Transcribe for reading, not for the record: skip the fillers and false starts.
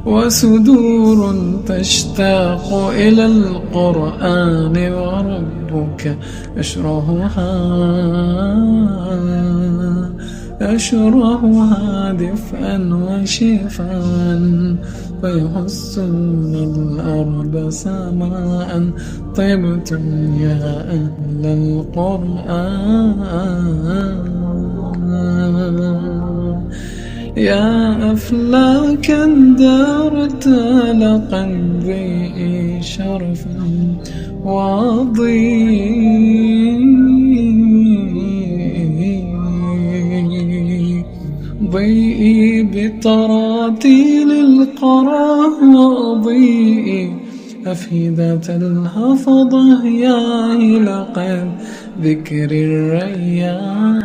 وصدور تشتاق إلى القرآن وربك يشرحها دفئا وشفاء فيحسون الأرض سماء طبتم يا أهل القرآن يا أفلاكا دارت على قلبي شرفا ضيئي بتراتيل القرى وضيئي أفئدة الحفظة يا لقد ذكر الريان